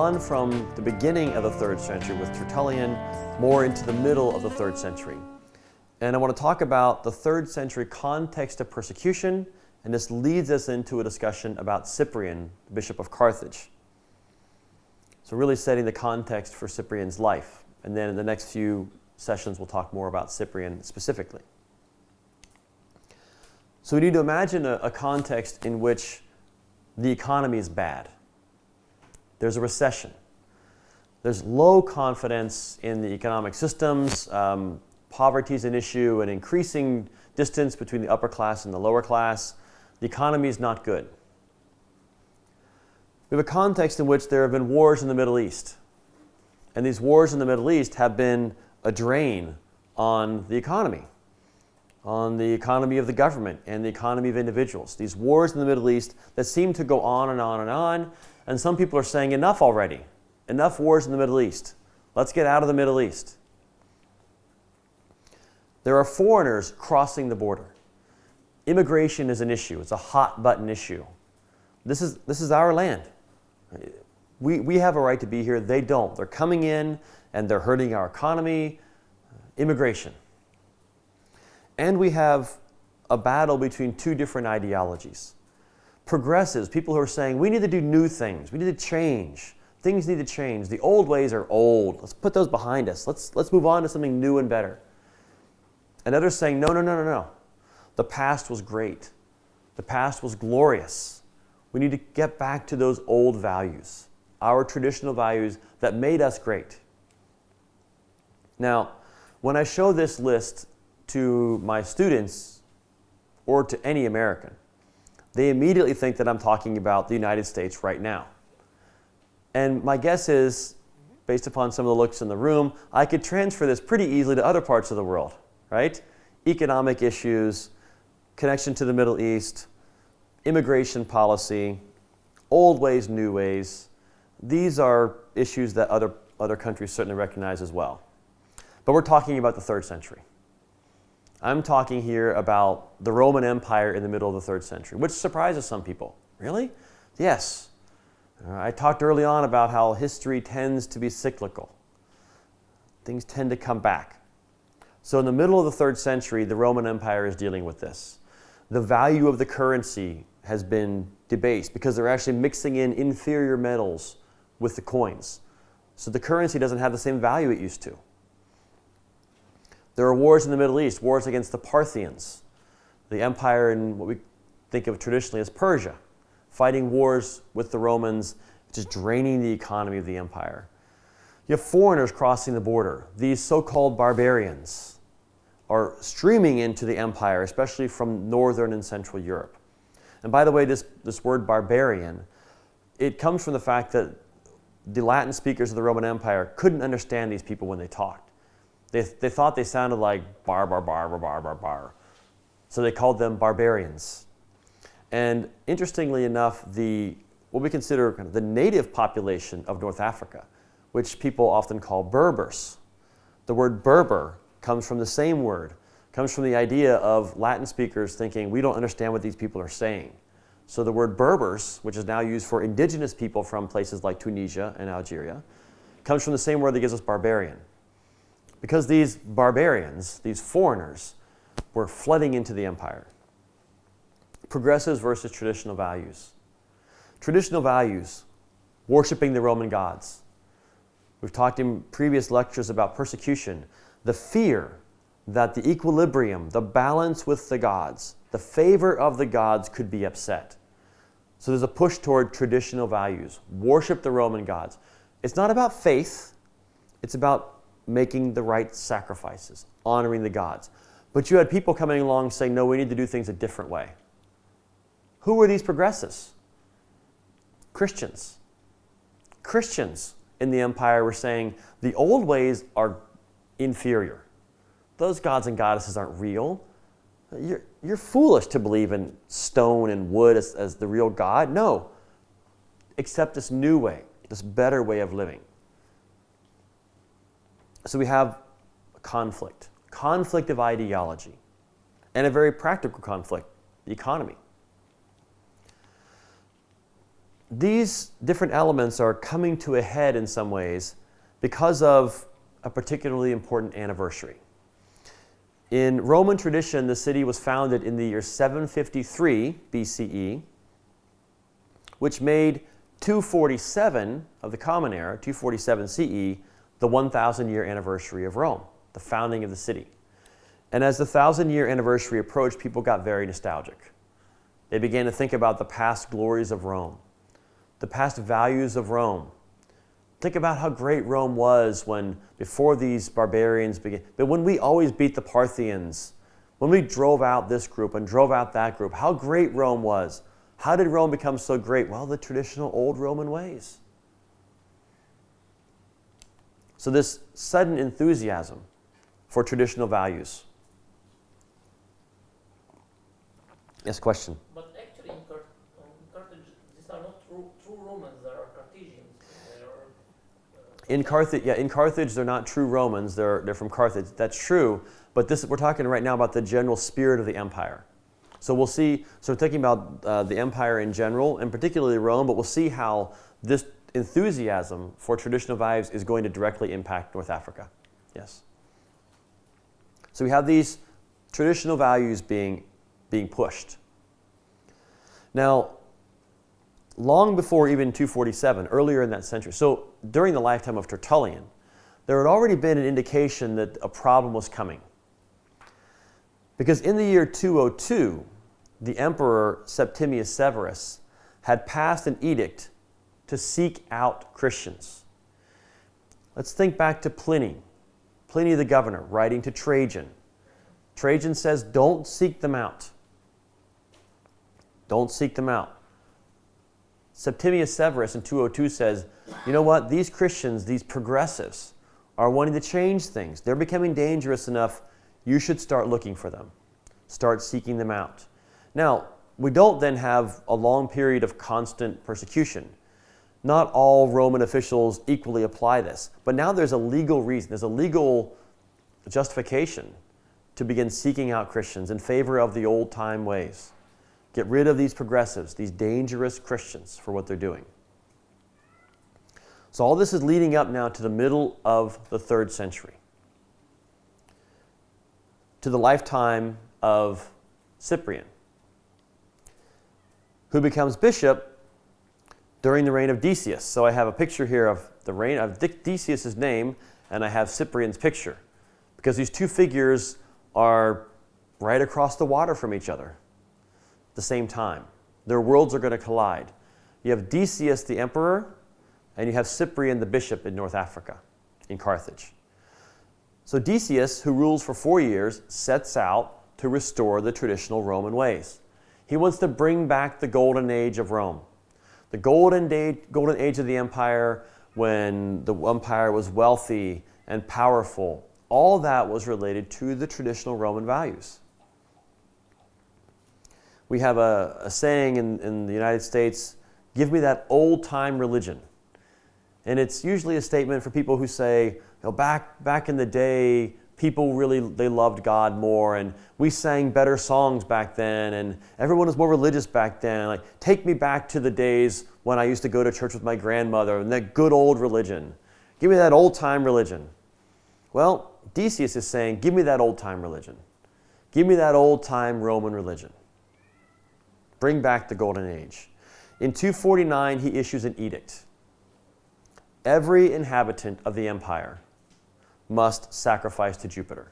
on from the beginning of the 3rd century with Tertullian more into the middle of the 3rd century. And I want to talk about the 3rd century context of persecution, and this leads us into a discussion about Cyprian, Bishop of Carthage. So really setting the context for Cyprian's life. And then in the next few sessions we'll talk more about Cyprian specifically. So we need to imagine a context in which the economy is bad. There's a recession. There's low confidence in the economic systems. Poverty is an issue, an increasing distance between the upper class and the lower class. The economy is not good. We have a context in which there have been wars in the Middle East. And these wars in the Middle East have been a drain on the economy of the government and the economy of individuals. These wars in the Middle East that seem to go on and on and on, and some people are saying enough already. Enough wars in the Middle East. Let's get out of the Middle East. There are foreigners crossing the border. Immigration is an issue. It's a hot button issue. This is our land. We have a right to be here. They don't. They're coming in and they're hurting our economy. Immigration. And we have a battle between two different ideologies. Progressives, people who are saying, we need to do new things. We need to change. Things need to change. The old ways are old. Let's put those behind us. Let's move on to something new and better. And others saying, no. The past was great. The past was glorious. We need to get back to those old values, our traditional values that made us great. Now, when I show this list to my students or to any American, they immediately think that I'm talking about the United States right now. And my guess is, based upon some of the looks in the room, I could transfer this pretty easily to other parts of the world, right? Economic issues, connection to the Middle East, immigration policy, old ways, new ways. These are issues that other countries certainly recognize as well. But we're talking about the 3rd century. I'm talking here about the Roman Empire in the middle of the 3rd century, which surprises some people. Really? Yes. I talked early on about how history tends to be cyclical. Things tend to come back. So in the middle of the 3rd century, the Roman Empire is dealing with this. The value of the currency has been debased because they're actually mixing in inferior metals with the coins. So the currency doesn't have the same value it used to. There are wars in the Middle East, wars against the Parthians, the empire in what we think of traditionally as Persia, fighting wars with the Romans, just draining the economy of the empire. You have foreigners crossing the border. These so-called barbarians are streaming into the empire, especially from northern and central Europe. And by the way, this word barbarian, it comes from the fact that the Latin speakers of the Roman Empire couldn't understand these people when they talked. They thought they sounded like bar. So they called them barbarians. And interestingly enough, what we consider kind of the native population of North Africa, which people often call Berbers. The word Berber comes from the same word, comes from the idea of Latin speakers thinking, we don't understand what these people are saying. So the word Berbers, which is now used for indigenous people from places like Tunisia and Algeria, comes from the same word that gives us barbarian. Because these barbarians, these foreigners, were flooding into the empire. Progressives versus traditional values. Traditional values, worshiping the Roman gods. We've talked in previous lectures about persecution, the fear that the equilibrium, the balance with the gods, the favor of the gods could be upset. So there's a push toward traditional values. Worship the Roman gods. It's not about faith. It's about making the right sacrifices, honoring the gods. But you had people coming along saying, no, we need to do things a different way. Who were these progressives? Christians. Christians in the empire were saying, the old ways are inferior. Those gods and goddesses aren't real. You're foolish to believe in stone and wood as the real God. No. Accept this new way, this better way of living. So we have a conflict of ideology, and a very practical conflict, the economy. these different elements are coming to a head in some ways because of a particularly important anniversary. In Roman tradition, the city was founded in the year 753 BCE, which made 247 of the Common Era, 247 CE, the 1,000-year anniversary of Rome, the founding of the city. And as the 1,000-year anniversary approached, people got very nostalgic. They began to think about the past glories of Rome, the past values of Rome. Think about how great Rome was before these barbarians began. But when we always beat the Parthians, when we drove out this group and drove out that group, how great Rome was. How did Rome become so great? Well, the traditional old Roman ways. So this sudden enthusiasm for traditional values. Yes, question? But actually in Carthage, these are not true Romans, they are Carthaginians. In Carthage, they're not true Romans. They're from Carthage. That's true. But we're talking right now about the general spirit of the empire. So we'll see. So we're thinking about the empire in general, and particularly Rome. But we'll see how this enthusiasm for traditional values is going to directly impact North Africa. Yes. So we have these traditional values being pushed. Now, long before even 247, earlier in that century, so during the lifetime of Tertullian, there had already been an indication that a problem was coming. Because in the year 202, the emperor Septimius Severus had passed an edict to seek out Christians. Let's think back to Pliny the governor, writing to Trajan. Trajan says, don't seek them out. Don't seek them out. Septimius Severus in 202 says, you know what, these Christians, these progressives, are wanting to change things. They're becoming dangerous enough. You should start looking for them. Start seeking them out. Now, we don't then have a long period of constant persecution. Not all Roman officials equally apply this. But now there's a legal reason, there's a legal justification to begin seeking out Christians in favor of the old-time ways. Get rid of these progressives, these dangerous Christians for what they're doing. So all this is leading up now to the middle of the 3rd century, to the lifetime of Cyprian, who becomes bishop during the reign of Decius. So I have a picture here of the reign of Decius' name, and I have Cyprian's picture, because these two figures are right across the water from each other at the same time. Their worlds are going to collide. You have Decius the emperor, and you have Cyprian the bishop in North Africa, in Carthage. So Decius, who rules for 4 years, sets out to restore the traditional Roman ways. He wants to bring back the golden age of Rome. The golden age of the empire, when the empire was wealthy and powerful. All that was related to the traditional Roman values. We have a saying in the United States, give me that old-time religion. And it's usually a statement for people who say, you know, back in the day, people they loved God more, and we sang better songs back then, and everyone was more religious back then. Like, take me back to the days when I used to go to church with my grandmother and that good old religion. Give me that old-time religion. Well, Decius is saying, give me that old-time religion. Give me that old-time Roman religion. Bring back the golden age. In 249, he issues an edict. Every inhabitant of the empire must sacrifice to Jupiter.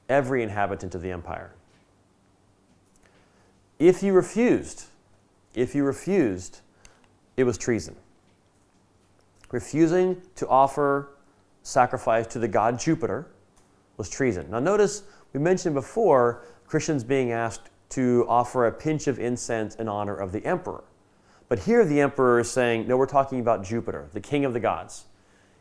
Every inhabitant of the empire. If you refused, it was treason. Refusing to offer sacrifice to the god Jupiter was treason. Now notice, we mentioned before Christians being asked to offer a pinch of incense in honor of the emperor. But here the emperor is saying, no, we're talking about Jupiter, the king of the gods.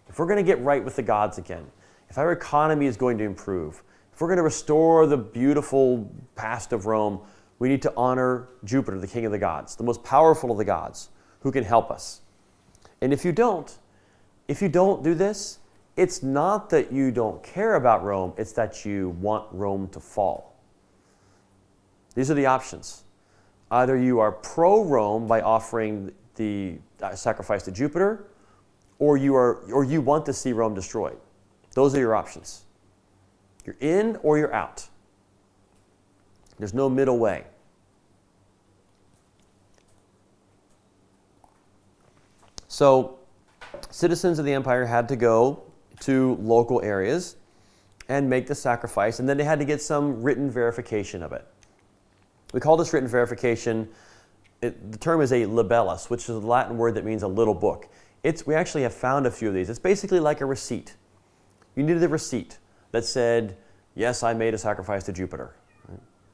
If we're going to get right with the gods again, if our economy is going to improve, if we're going to restore the beautiful past of Rome, we need to honor Jupiter, the king of the gods, the most powerful of the gods, who can help us. And if you don't do this, it's not that you don't care about Rome, it's that you want Rome to fall. These are the options. Either you are pro-Rome by offering the sacrifice to Jupiter, or you want to see Rome destroyed. Those are your options. You're in or you're out. There's no middle way. So citizens of the empire had to go to local areas and make the sacrifice, and then they had to get some written verification of it. We call this written verification, the term is a libellus, which is a Latin word that means a little book. We actually have found a few of these. It's basically like a receipt. You needed a receipt that said, yes, I made a sacrifice to Jupiter.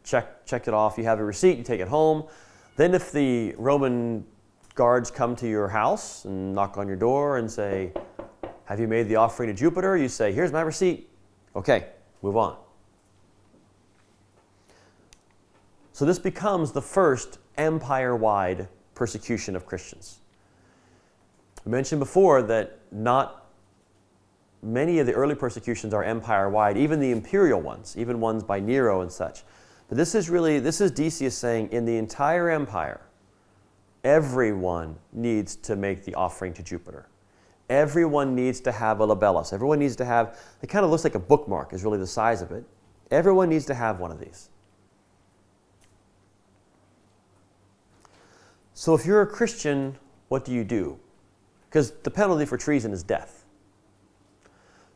Check it off. You have a receipt, you take it home. Then if the Roman guards come to your house and knock on your door and say, have you made the offering to Jupiter? You say, here's my receipt. Okay, move on. So this becomes the first empire-wide persecution of Christians. I mentioned before that not many of the early persecutions are empire-wide, even the imperial ones, even ones by Nero and such. But this is Decius saying, in the entire empire, everyone needs to make the offering to Jupiter. Everyone needs to have a libellus. Everyone needs to have, it kind of looks like a bookmark is really the size of it. Everyone needs to have one of these. So if you're a Christian, what do you do? Because the penalty for treason is death.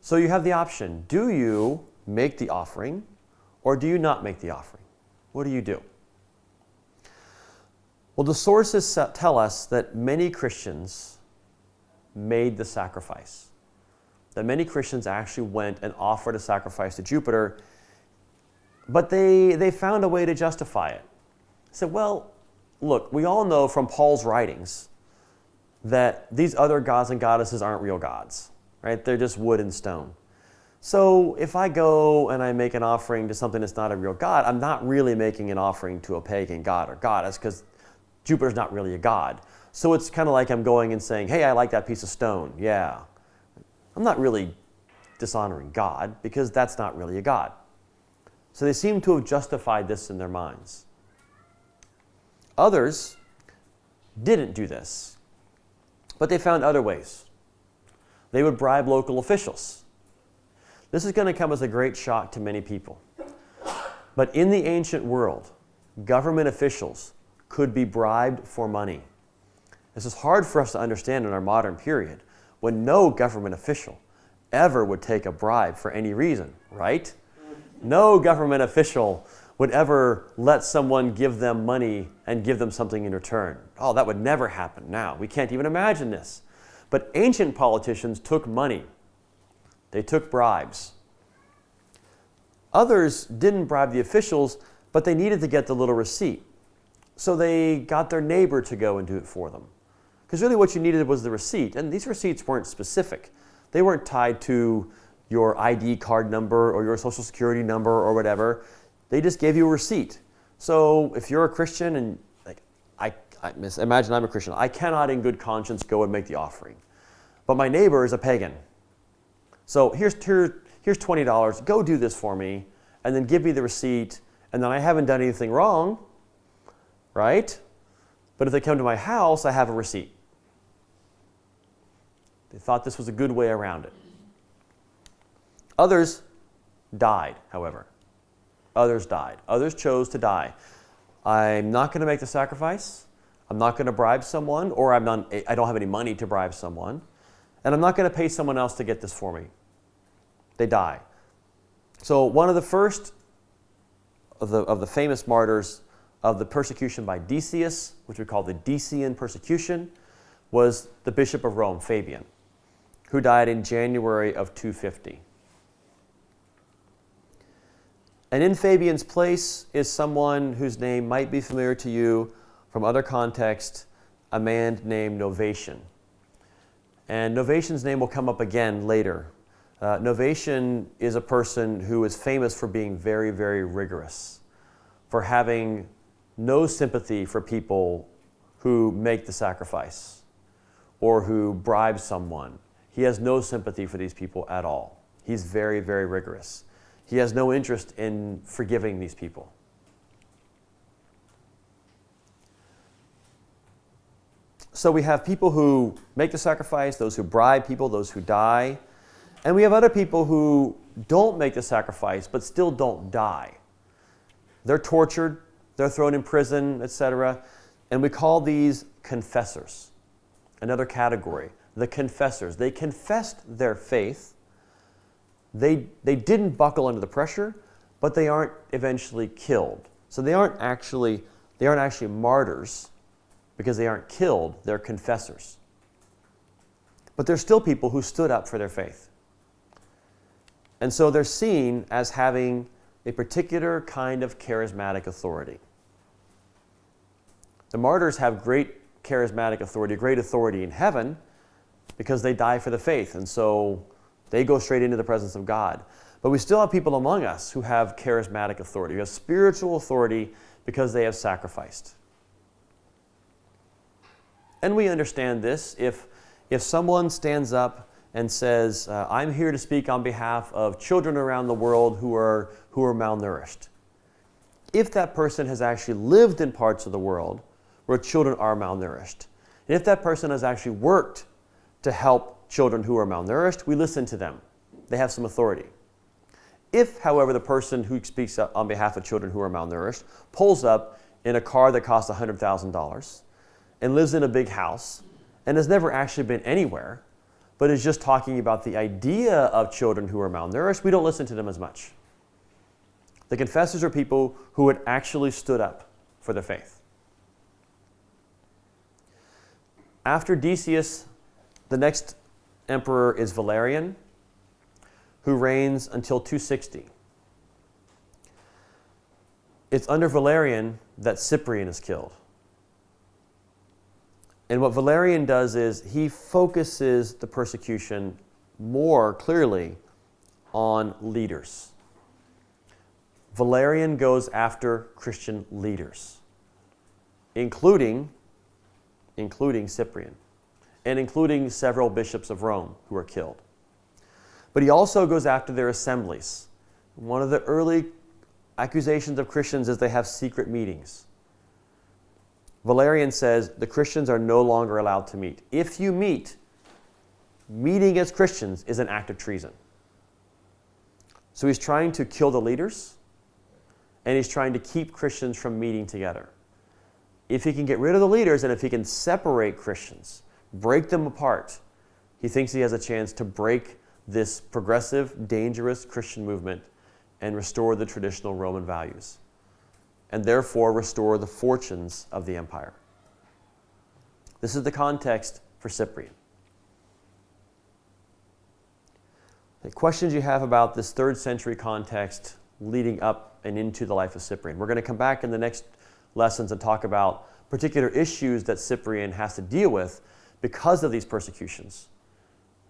So you have the option, do you make the offering or do you not make the offering? What do you do? Well, the sources tell us that many Christians made the sacrifice. That many Christians actually went and offered a sacrifice to Jupiter, but they found a way to justify it. They said, well, look, we all know from Paul's writings that these other gods and goddesses aren't real gods, right? They're just wood and stone. So if I go and I make an offering to something that's not a real god, I'm not really making an offering to a pagan god or goddess because Jupiter's not really a god. So it's kind of like I'm going and saying, hey, I like that piece of stone. Yeah. I'm not really dishonoring God because that's not really a god. So they seem to have justified this in their minds. Others didn't do this, but they found other ways. They would bribe local officials. This is going to come as a great shock to many people. But in the ancient world, government officials could be bribed for money. This is hard for us to understand in our modern period, when no government official ever would take a bribe for any reason, right? No government official would ever let someone give them money and give them something in return. Oh, that would never happen now. We can't even imagine this. But ancient politicians took money. They took bribes. Others didn't bribe the officials, but they needed to get the little receipt. So they got their neighbor to go and do it for them. Because really what you needed was the receipt. And these receipts weren't specific. They weren't tied to your ID card number or your social security number or whatever. They just gave you a receipt. So if you're a Christian and imagine I'm a Christian, I cannot in good conscience go and make the offering. But my neighbor is a pagan. So here's $20, go do this for me, and then give me the receipt, and then I haven't done anything wrong, right? But if they come to my house, I have a receipt. They thought this was a good way around it. Others died, however. Others died. Others chose to die. I'm not going to make the sacrifice. I'm not going to bribe someone, or I don't have any money to bribe someone. And I'm not going to pay someone else to get this for me. They die. So one of the first of the famous martyrs of the persecution by Decius, which we call the Decian persecution, was the Bishop of Rome, Fabian, who died in January of 250. And in Fabian's place is someone whose name might be familiar to you from other contexts, a man named Novatian. And Novatian's name will come up again later. Novatian is a person who is famous for being very, very rigorous, for having no sympathy for people who make the sacrifice or who bribe someone. He has no sympathy for these people at all. He's very, very rigorous. He has no interest in forgiving these people. So we have people who make the sacrifice, those who bribe people, those who die. And we have other people who don't make the sacrifice but still don't die. They're tortured, they're thrown in prison, etc. And we call these confessors. Another category, the confessors. They confessed their faith. They didn't buckle under the pressure, but they aren't eventually killed. So they aren't actually martyrs because they aren't killed, they're confessors. But they're still people who stood up for their faith. And so they're seen as having a particular kind of charismatic authority. The martyrs have great charismatic authority, great authority in heaven because they die for the faith, and so they go straight into the presence of God. But we still have people among us who have charismatic authority, who have spiritual authority because they have sacrificed. And we understand this. If someone stands up and says, I'm here to speak on behalf of children around the world who are malnourished. If that person has actually lived in parts of the world where children are malnourished, and if that person has actually worked to help children who are malnourished, we listen to them. They have some authority. If, however, the person who speaks on behalf of children who are malnourished pulls up in a car that costs $100,000 and lives in a big house and has never actually been anywhere, but is just talking about the idea of children who are malnourished, we don't listen to them as much. The confessors are people who had actually stood up for their faith. After Decius, the next emperor is Valerian, who reigns until 260. It's under Valerian that Cyprian is killed. And what Valerian does is he focuses the persecution more clearly on leaders. Valerian goes after Christian leaders, including Cyprian, and including several bishops of Rome who are killed. But he also goes after their assemblies. One of the early accusations of Christians is they have secret meetings. Valerian says the Christians are no longer allowed to meet. If you meet, meeting as Christians is an act of treason. So he's trying to kill the leaders, and he's trying to keep Christians from meeting together. If he can get rid of the leaders and if he can separate Christians, break them apart, he thinks he has a chance to break this progressive, dangerous Christian movement and restore the traditional Roman values, and therefore restore the fortunes of the empire. This is the context for Cyprian. The questions you have about this 3rd century context leading up and into the life of Cyprian. We're going to come back in the next lessons and talk about particular issues that Cyprian has to deal with because of these persecutions.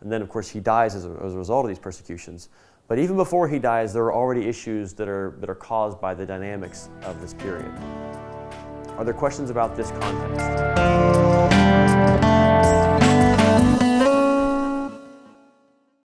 And then, of course, he dies as a result of these persecutions. But even before he dies, there are already issues that are caused by the dynamics of this period. Are there questions about this context?